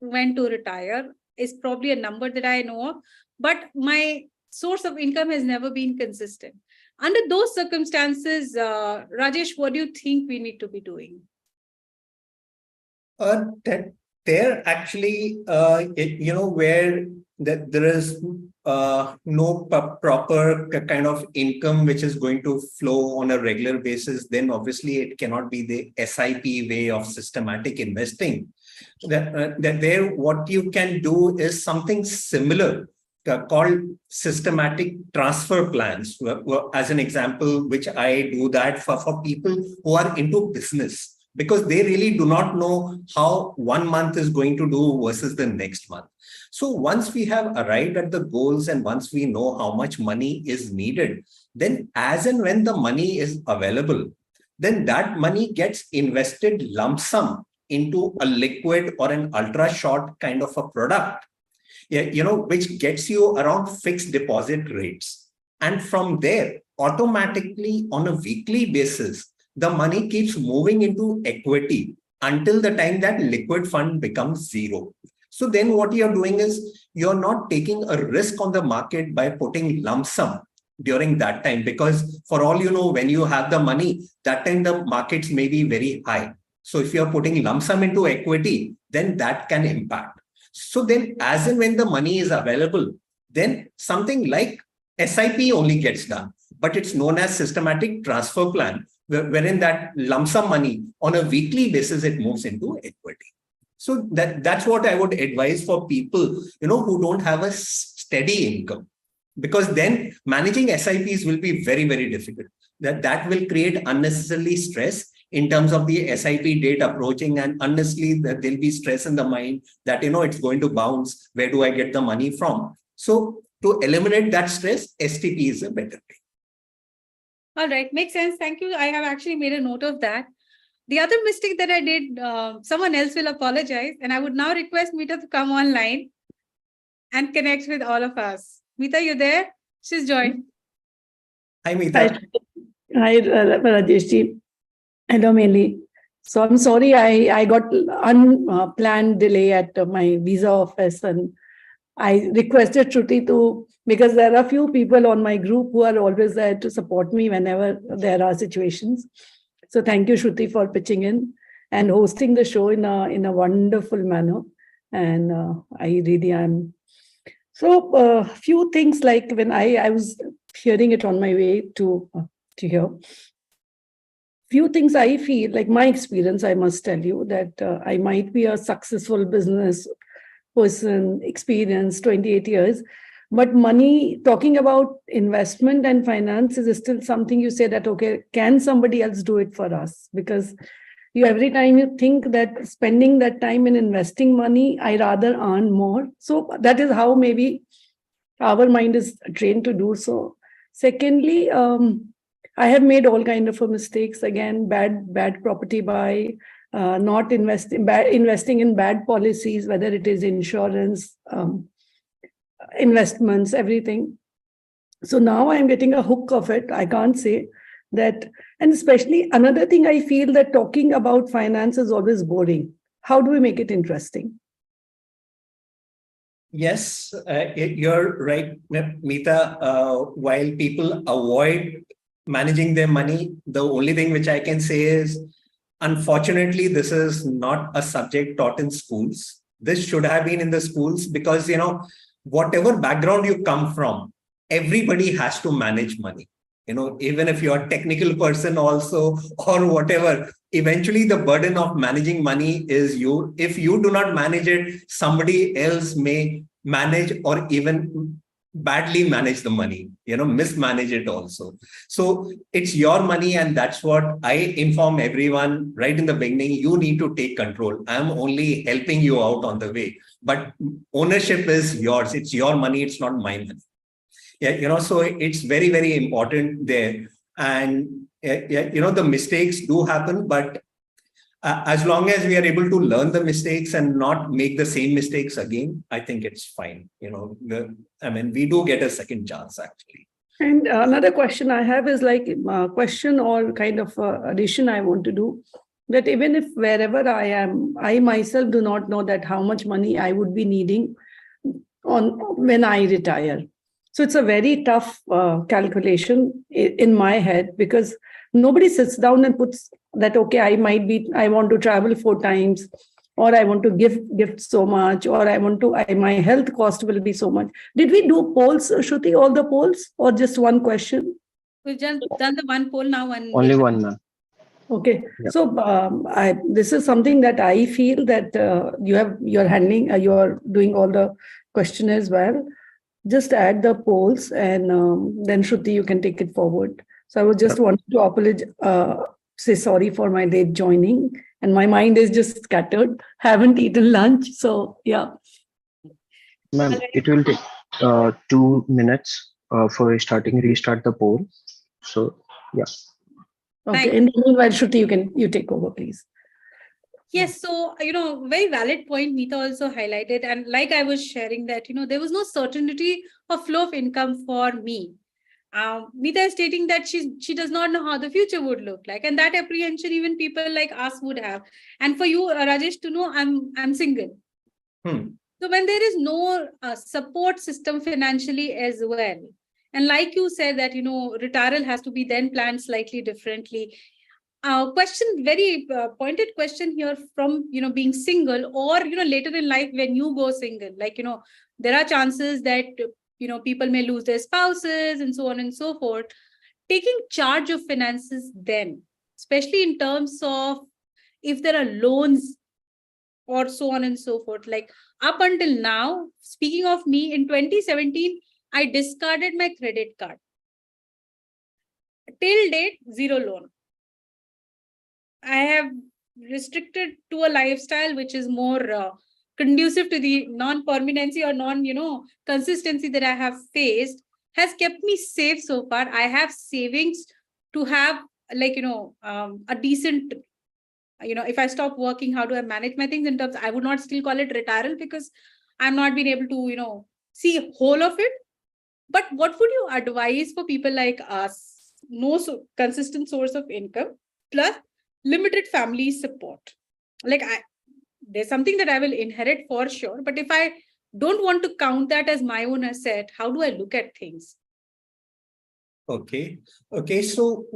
when to retire is probably a number that I know of, but my source of income has never been consistent. Under those circumstances, Rajesh, what do you think we need to be doing? There actually, where there is no proper kind of income which is going to flow on a regular basis, then obviously it cannot be the SIP way of systematic investing. That there, what you can do is something similar called systematic transfer plans. As an example, which I do that for people who are into business, because they really do not know how 1 month is going to do versus the next month. So once we have arrived at the goals and once we know how much money is needed, then as and when the money is available, then that money gets invested lump sum into a liquid or an ultra short kind of a product, which gets you around fixed deposit rates. And from there, automatically on a weekly basis, the money keeps moving into equity until the time that liquid fund becomes zero. So then what you're doing is you're not taking a risk on the market by putting lump sum during that time, because for all you know, when you have the money, that time the markets may be very high. So if you're putting lump sum into equity, then that can impact. So then as and when the money is available, then something like SIP only gets done, but it's known as systematic transfer plan, wherein that lump sum money on a weekly basis, it moves into equity. So that's what I would advise for people, who don't have a steady income, because then managing SIPs will be very, very difficult. That will create unnecessarily stress in terms of the SIP date approaching, and unnecessarily that there'll be stress in the mind that, it's going to bounce. Where do I get the money from? So to eliminate that stress, STP is a better way. All right, makes sense. Thank you. I have actually made a note of that. The other mistake that I did, someone else will apologize, and I would now request Meeta to come online and connect with all of us. Meeta, you there? She's joined. Hi, Meeta. Hi, Rajesh. Hello, Meli. So I'm sorry, I got unplanned delay at my visa office, and I requested Shruti to, because there are a few people on my group who are always there to support me whenever there are situations. So thank you, Shruti, for pitching in and hosting the show in a wonderful manner. And I really am. So a few things, like when I was hearing it on my way to here. Few things I feel, like my experience, I must tell you that I might be a successful business person, experienced 28 years, but money, talking about investment and finance is still something you say that, okay, can somebody else do it for us? Because every time you think that spending that time in investing money, I rather earn more. So that is how maybe our mind is trained to do so. Secondly, I have made all kind of mistakes. Again, bad property buy, not investing in bad policies, whether it is insurance, investments, everything. So now I'm getting a hook of it. I can't say that. And especially another thing, I feel that talking about finance is always boring. How do we make it interesting? Yes, you're right, Meeta. While people avoid managing their money, the only thing which I can say is, unfortunately, this is not a subject taught in schools. This should have been in the schools, because, whatever background you come from, everybody has to manage money. Even if you're a technical person also, or whatever, eventually the burden of managing money is you. If you do not manage it, somebody else may manage, or even badly manage the money, mismanage it also. So it's your money, and that's what I inform everyone right in the beginning. You need to take control. I'm only helping you out on the way, but ownership is yours. It's your money. It's not my money. Yeah, so it's very, very important there. And, the mistakes do happen, but as long as we are able to learn the mistakes and not make the same mistakes again, I think it's fine. We do get a second chance, actually. And another question I have is like a question or kind of addition I want to do, that even if wherever I am, I myself do not know that how much money I would be needing when I retire. So it's a very tough calculation in my head, because nobody sits down and puts that, okay, I want to travel 4 times, or I want to gift so much, or my health cost will be so much. Did we do polls, Shruti, all the polls, or just one question? We've just done the one poll now. Only one, ma'am. Okay, Yep. So this is something that I feel that you're handling, you're doing all the questionnaires well. Just add the polls, and then Shruti, you can take it forward. So I was just wanting to apologize, say sorry for my late joining, and my mind is just scattered. Haven't eaten lunch, so yeah. Ma'am, it will take 2 minutes for restart the poll. So yeah. Okay. Thanks. In the meanwhile, Shruti, you take over, please. Yes, so, very valid point Meeta also highlighted. And like I was sharing that, there was no certainty of flow of income for me. Meeta is stating that she does not know how the future would look like. And that apprehension even people like us would have. And for you, Rajesh, to know I'm single. So when there is no support system financially as well, and like you said that, retirement has to be then planned slightly differently. Very pointed question here from, being single, or, later in life when you go single, like, there are chances that people may lose their spouses and so on and so forth. Taking charge of finances then, especially in terms of if there are loans or so on and so forth. Like up until now, speaking of me, in 2017, I discarded my credit card. Till date, zero loan. I have restricted to a lifestyle which is more conducive to the non-permanency or consistency that I have faced, has kept me safe so far. I have savings to have a decent, if I stop working, how do I manage my things in terms, I would not still call it retirement because I'm not being able to, see whole of it. But what would you advise for people like us? No consistent source of income plus limited family support. Like there's something that I will inherit for sure. But if I don't want to count that as my own asset, how do I look at things? Okay. So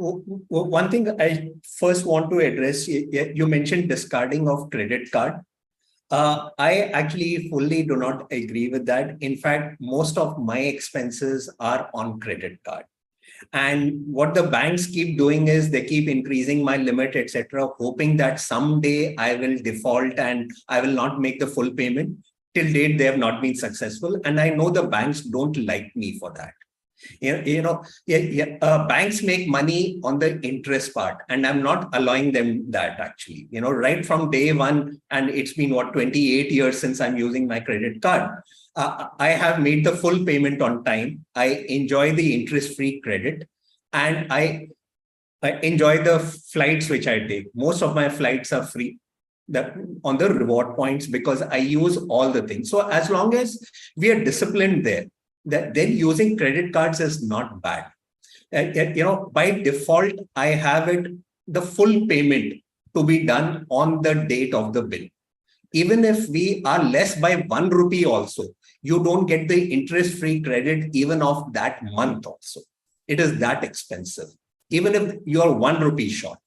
one thing I first want to address, you mentioned discarding of credit card. I actually fully do not agree with that. In fact, most of my expenses are on credit card. And what the banks keep doing is they keep increasing my limit, etc., hoping that someday I will default and I will not make the full payment. Till date, they have not been successful. And I know the banks don't like me for that. Banks make money on the interest part, and I'm not allowing them that actually, right from day one. And it's been 28 years since I'm using my credit card. I have made the full payment on time. I enjoy the interest-free credit, and I enjoy the flights which I take. Most of my flights are free on the reward points because I use all the things. So as long as we are disciplined there, then using credit cards is not bad. By default, I have the full payment to be done on the date of the bill. Even if we are less by 1 rupee also, you don't get the interest-free credit even of that month also. It is that expensive, even if you are 1 rupee short.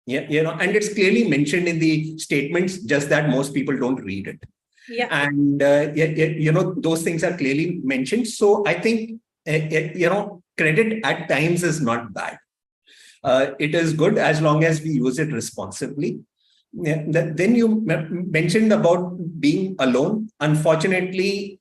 And it's clearly mentioned in the statements, just that most people don't read it. Yeah. And, those things are clearly mentioned. So I think, credit at times is not bad. It is good as long as we use it responsibly. Then you mentioned about being alone. Unfortunately,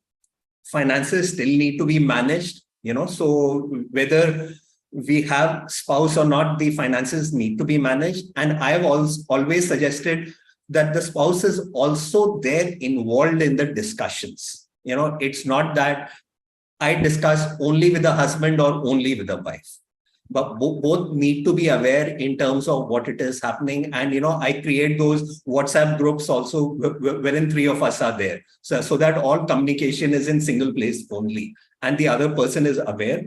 finances still need to be managed, so whether we have spouse or not, the finances need to be managed. And I have always suggested that the spouse is also there involved in the discussions. It's not that I discuss only with the husband or only with the wife, but both need to be aware in terms of what it is happening. And, I create those WhatsApp groups also wherein 3 of us are there. So that all communication is in single place only, and the other person is aware.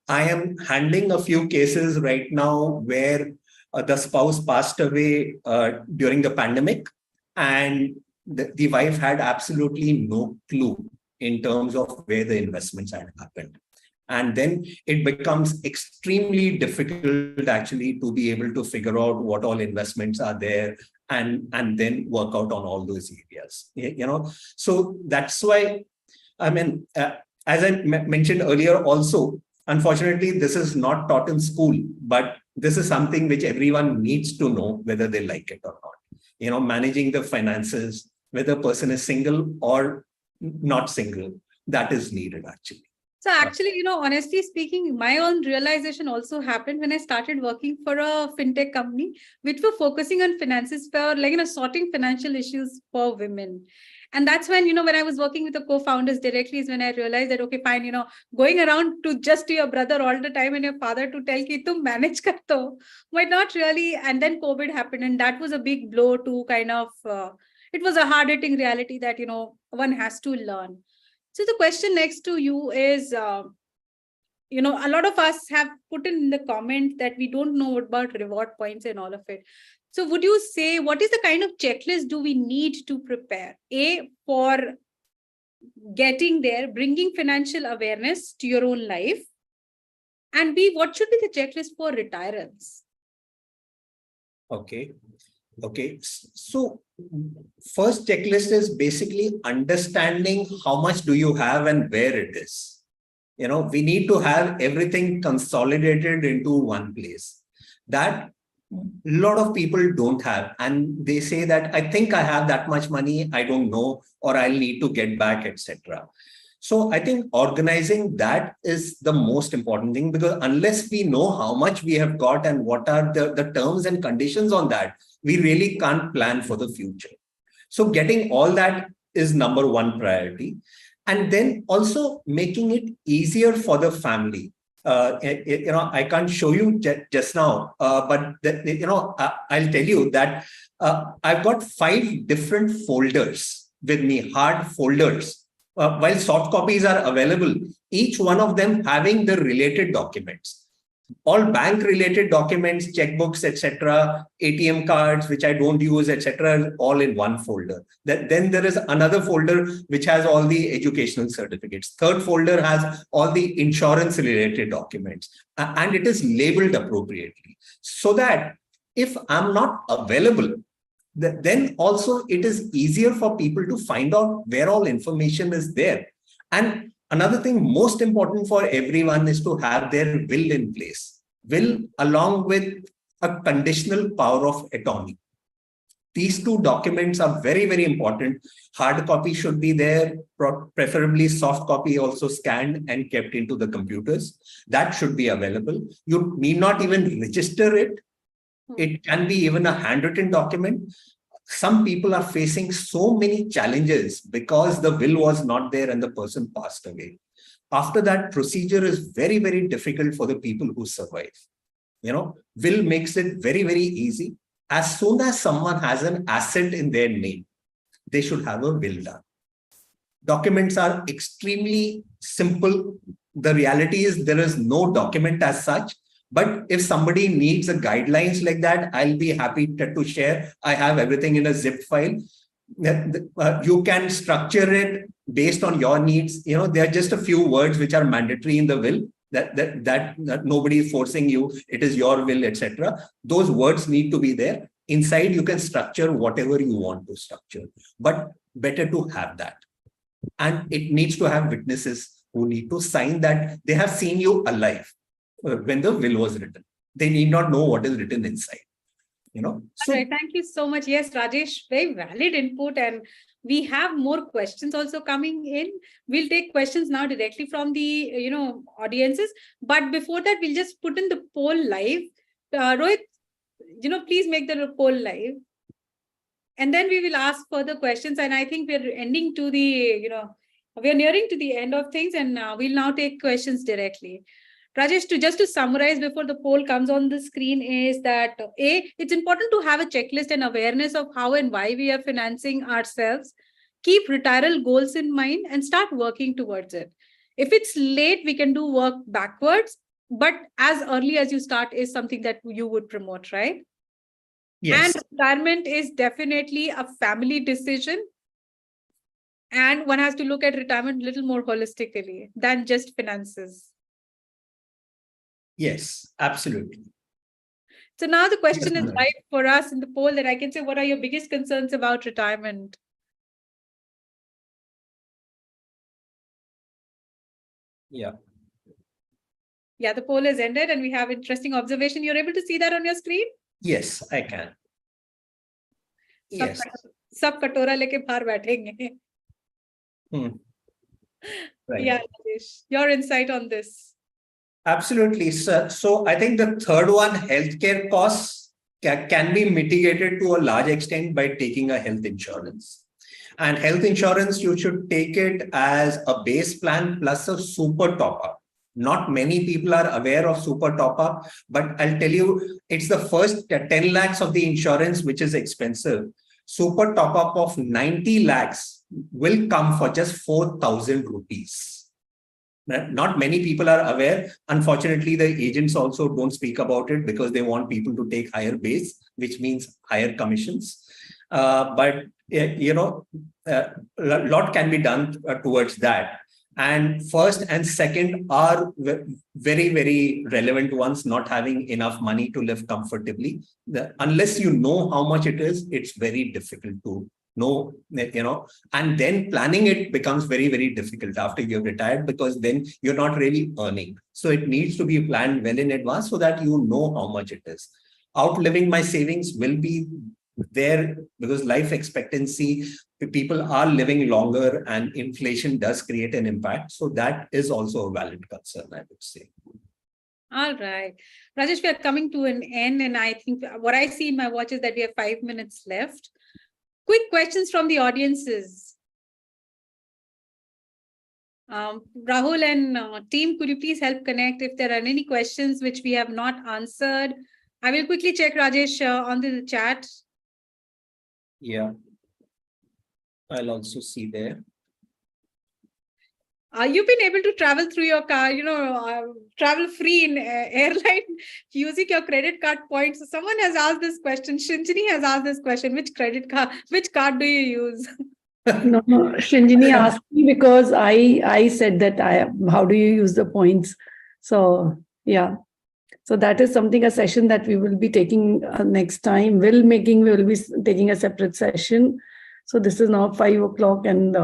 I am handling a few cases right now where the spouse passed away during the pandemic, and the wife had absolutely no clue in terms of where the investments had happened. And then it becomes extremely difficult actually to be able to figure out what all investments are there and then work out on all those areas. So that's why, as I mentioned earlier also, unfortunately, this is not taught in school, but this is something which everyone needs to know whether they like it or not. Managing the finances, whether a person is single or not single, that is needed actually. So actually, honestly speaking, my own realization also happened when I started working for a fintech company, which were focusing on finances for sorting financial issues for women. And that's when, when I was working with the co-founders directly is when I realized that, okay, fine, going around to just to your brother all the time and your father to tell ki tum manage kar to, might not really. And then COVID happened, and that was a big blow to kind of, it was a hard-hitting reality that, one has to learn. So the question next to you is, a lot of us have put in the comment that we don't know about reward points and all of it. So would you say, what is the kind of checklist do we need to prepare? A, for getting there, bringing financial awareness to your own life. And B, what should be the checklist for retirements? Okay. So first checklist is basically understanding how much do you have and where it is. We need to have everything consolidated into one place. That a lot of people don't have. And they say that, I think I have that much money, I don't know, or I'll need to get back, etc. So I think organizing that is the most important thing, because unless we know how much we have got and what are the terms and conditions on that, we really can't plan for the future. So getting all that is number one priority. And then also making it easier for the family. I can't show you just now, but I'll tell you that I've got 5 different folders with me, hard folders. While soft copies are available, each one of them having the related documents. All bank-related documents, checkbooks, etc., ATM cards, which I don't use, etc., all in one folder. Then there is another folder which has all the educational certificates. Third folder has all the insurance-related documents, and it is labeled appropriately, so that if I'm not available, then also it is easier for people to find out where all information is there. And another thing most important for everyone is to have their will in place. Will along with a conditional power of attorney. These 2 documents are very, very important. Hard copy should be there, preferably soft copy also scanned and kept into the computers. That should be available. You need not even register it. It can be even a handwritten document. Some people are facing so many challenges because the will was not there and the person passed away. After that, procedure is very, very difficult for the people who survive. Will makes it very, very easy. As soon as someone has an asset in their name, they should have a will done. Documents are extremely simple. The reality is there is no document as such. But if somebody needs a guidelines like that, I'll be happy to share. I have everything in a zip file. You can structure it based on your needs. There are just a few words which are mandatory in the will that nobody is forcing you. It is your will, etc. Those words need to be there. Inside, you can structure whatever you want to structure. But better to have that. And it needs to have witnesses who need to sign that they have seen you alive when the will was written. They need not know what is written inside. So, right, thank you so much. Yes, Rajesh, very valid input, and we have more questions also coming in. We'll take questions now directly from the audiences. But before that, we'll just put in the poll live. Rohit, please make the poll live, and then we will ask further questions. And I think we're ending to the we're nearing to the end of things, and we'll now take questions directly. Rajesh, just to summarize before the poll comes on the screen is that it's important to have a checklist and awareness of how and why we are financing ourselves. Keep retiral goals in mind and start working towards it. If it's late, we can do work backwards, but as early as you start is something that you would promote, right? yes. And retirement is definitely a family decision. And one has to look at retirement a little more holistically than just finances. Yes, absolutely. So now the question is live for us in the poll that I can say, what are your biggest concerns about retirement? Yeah. Yeah, the poll is ended and we have interesting observation. You're able to see that on your screen? Yes, I can. Yes. Sab katora leke bahar baithenge. Right. Yeah, Rajesh, your insight on this. Absolutely. So I think the third one, healthcare costs can be mitigated to a large extent by taking a health insurance. And health insurance, you should take it as a base plan plus a super top-up. Not many people are aware of super top-up, but I'll tell you, it's the first 10 lakhs of the insurance, which is expensive. Super top-up of 90 lakhs will come for just 4,000 rupees. Not many people are aware. Unfortunately, the agents also don't speak about it because they want people to take higher base, which means higher commissions. But a lot can be done towards that. And first and second are very, very relevant ones, not having enough money to live comfortably. Unless you know how much it is, it's very difficult to no, and then planning it becomes very, very difficult after you've retired, because then you're not really earning. So it needs to be planned well in advance so that you know how much it is. Outliving my savings will be there because life expectancy, people are living longer and inflation does create an impact. So that is also a valid concern, I would say. All right. Rajesh, we are coming to an end, and I think what I see in my watch is that we have 5 minutes left. Quick questions from the audiences. Rahul and team, could you please help connect if there are any questions which we have not answered? I will quickly check, Rajesh, on the chat. Yeah. I'll also see there. You've been able to travel through your car, travel free in airline using your credit card points. So someone has asked this question. Shinjini has asked this question. Which card do you use? No, Shinjini asked me because I said that how do you use the points? So yeah. So that is a session that we will be taking next time. We will be taking a separate session. So this is now 5 o'clock and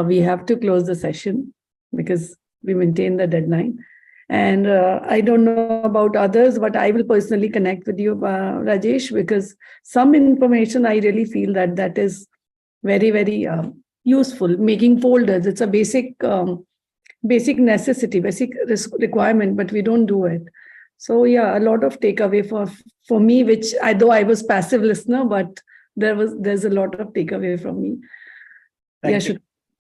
we have to close the session because we maintain the deadline. And I don't know about others, but I will personally connect with you, Rajesh, because some information I really feel that is very, very useful. Making folders, it's a basic necessity, basic requirement, but we don't do it. So yeah, a lot of takeaway for me, which though I was passive listener, but there's a lot of takeaway from me. Thank you.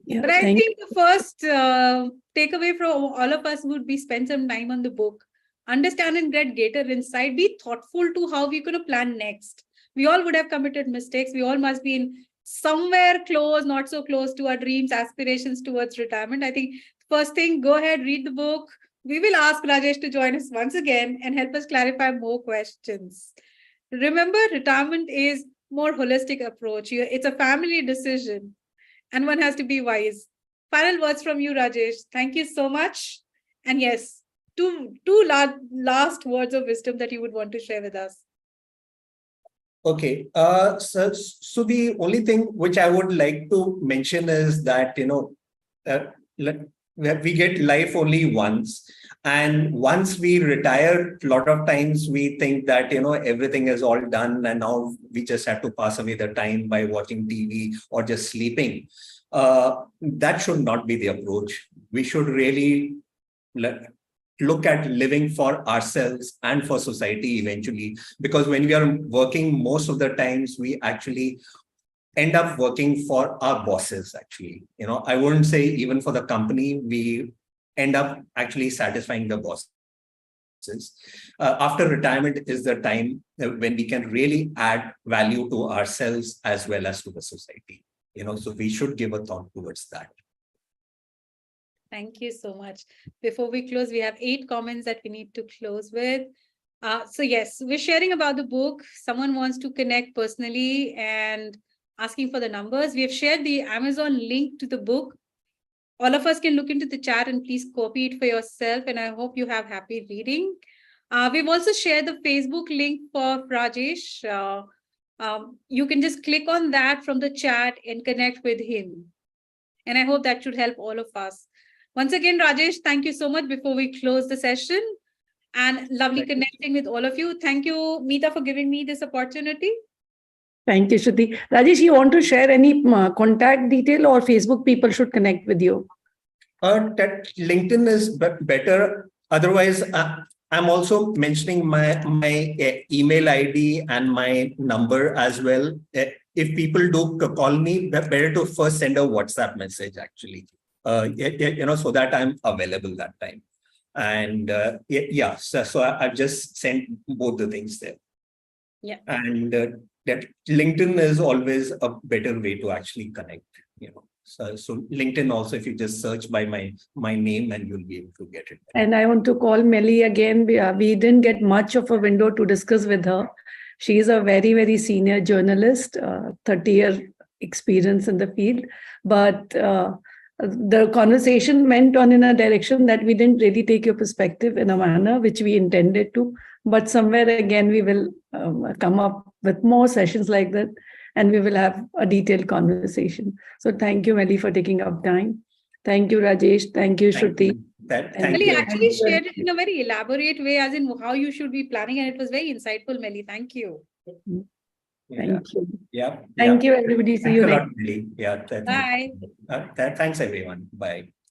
But I think the first takeaway from all of us would be spend some time on the book, understand and get greater insight, be thoughtful to how we're going to plan next. We all would have committed mistakes. We all must be in somewhere close, not so close to our dreams, aspirations towards retirement. I think first thing, go ahead, read the book. We will ask Rajesh to join us once again and help us clarify more questions. Remember, retirement is more holistic approach. It's a family decision and one has to be wise. Final words from you, Rajesh. Thank you so much. And yes, two last words of wisdom that you would want to share with us. Okay. So the only thing which I would like to mention is that, we get life only once. And once we retire, a lot of times we think that, everything is all done and now we just have to pass away the time by watching TV or just sleeping. That should not be the approach. We should really look at living for ourselves and for society eventually, because when we are working, most of the times we actually end up working for our bosses. Actually, I wouldn't say even for the company, we end up actually satisfying the bosses. After retirement is the time when we can really add value to ourselves as well as to the society. So we should give a thought towards that. Thank you so much. Before we close, we have 8 comments that we need to close with. So yes, we're sharing about the book. Someone wants to connect personally and asking for the numbers. We have shared the Amazon link to the book. All of us can look into the chat and please copy it for yourself. And I hope you have happy reading. We've also shared the Facebook link for Rajesh. You can just click on that from the chat and connect with him. And I hope that should help all of us. Once again, Rajesh, thank you so much before we close the session. And lovely connecting with all of you. Thank you, Meeta, for giving me this opportunity. Thank you, Shruti. Rajesh, you want to share any contact detail or Facebook people should connect with you? That LinkedIn is better. Otherwise, I'm also mentioning my email ID and my number as well. If people do call me, better to first send a WhatsApp message actually, so that I'm available that time. And so I've just sent both the things there. Yeah. And that LinkedIn is always a better way to actually connect. So LinkedIn also, if you just search by my name, and you'll be able to get it. And I want to call Melly again. We didn't get much of a window to discuss with her. She is a very, very senior journalist, 30-year experience in the field. But the conversation went on in a direction that we didn't really take your perspective in a manner which we intended to. But somewhere again, we will come up with more sessions like that. and we will have a detailed conversation. So thank you, Melly, for taking up time. Thank you, Rajesh. Thank you, Thank Shruti. you. Thank Melly you. actually shared it in a very elaborate way, as in how you should be planning, and it was very insightful, Melly. Thank you. Thank you. Yeah. Thank you, everybody. See Thanks you a next. lot, Lily. Yeah. Bye. Thanks, everyone. Bye.